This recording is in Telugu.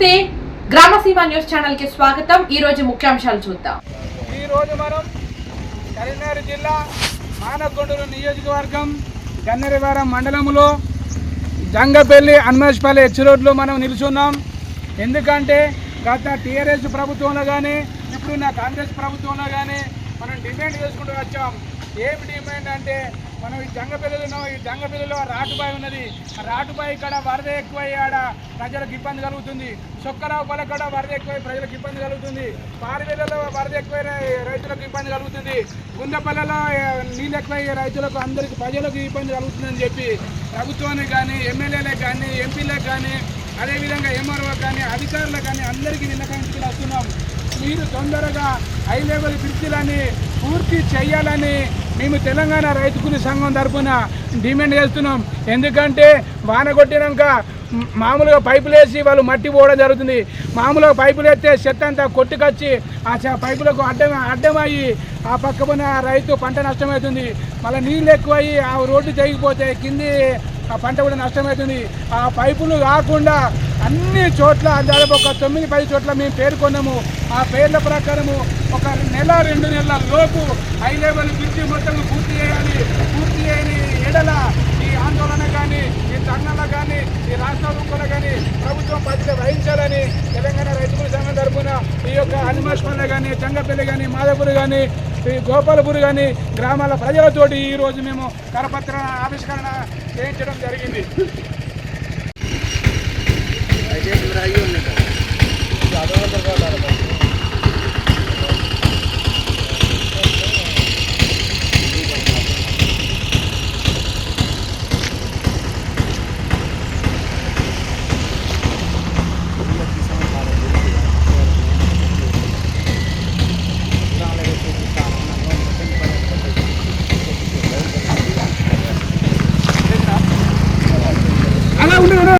నమస్తే, గ్రామసీమ న్యూస్ ఛానల్ కి స్వాగతం. ఈ రోజు ముఖ్యాంశాలు చూద్దాం. ఈ రోజు మనం కరీంనగర్ జిల్లా మానకొండూరు నియోజకవర్గం గన్నెరవారం మండలంలో జంగపల్లి హనుమేశ్పల్లి ఎక్స్ రోడ్లో మనం నిలుచున్నాం. ఎందుకంటే గత టీఆర్ఎస్ ప్రభుత్వంలో కానీ ఇప్పుడున్న కాంగ్రెస్ ప్రభుత్వంలో కానీ మనం డిమాండ్ చేసుకుంటూ వచ్చాం. ఏమి డిమాండ్ అంటే మనం ఈ జంగపల్లిలో ఉన్నాం. ఈ జంగపల్లిలో రాటుబాయి ఉన్నది. ఆ రాటుబాయి ఇక్కడ వరద ఎక్కువై ఆడ ప్రజలకు ఇబ్బంది కలుగుతుంది. చొక్కరావు పల్ల కూడా వరద ఎక్కువై ప్రజలకు ఇబ్బంది కలుగుతుంది. పారివేలలో వరద ఎక్కువై రైతులకు ఇబ్బంది కలుగుతుంది. గుందపల్లలో నీళ్ళు ఎక్కువై రైతులకు అందరికీ ప్రజలకు ఇబ్బంది కలుగుతుందని చెప్పి ప్రభుత్వానికి కానీ ఎమ్మెల్యేలకు కానీ ఎంపీలకు కానీ అదేవిధంగా ఎంఆర్ఓ కానీ అధికారులకు కానీ అందరికీ విన్నవించుకుని వస్తున్నాం. మీరు తొందరగా హై లెవెల్ బ్రిడ్జిలని పూర్తి చేయాలని మేము తెలంగాణ రైతు కూలీ సంఘం తరఫున డిమాండ్ చేస్తున్నాం. ఎందుకంటే వాన కొట్టినాక మామూలుగా పైపులు వేసి వాళ్ళు మట్టి పోవడం జరుగుతుంది. మామూలుగా పైపులు వేస్తే చెత్త అంతా కొట్టుకొచ్చి ఆ పైపులకు అడ్డమయ్యి ఆ పక్కన రైతు పంట నష్టమవుతుంది. మళ్ళీ నీళ్ళు ఎక్కువయ్యి ఆ రోడ్డు తెగిపోతే కింది ఆ పంట కూడా నష్టమవుతుంది. ఆ పైపులు కాకుండా అన్ని చోట్ల దాదాపు ఒక 9-10 చోట్ల మేము పేర్కొన్నాము. ఆ పేర్ల ప్రకారము ఒక నెల 2 నెలల లోపు హై లెవెల్ బ్రిడ్జి మొత్తం పూర్తి చేయాలి. పూర్తి చేయని ఎడల ఈ ఆందోళన కానీ ఈ ధర్నాలు కానీ ఈ రాష్ట్రాలు కానీ ప్రభుత్వం బాధ్యత వహించాలని తెలంగాణ రైతుల సంఘం తరఫున ఈ యొక్క హనుమేశ్పల్లి కానీ జంగపల్లి కానీ మాధవపూర్ కానీ ఈ గోపాలపూర్ కానీ గ్రామాల ప్రజలతోటి ఈరోజు మేము కరపత్ర ఆవిష్కరణ చేయించడం జరిగింది.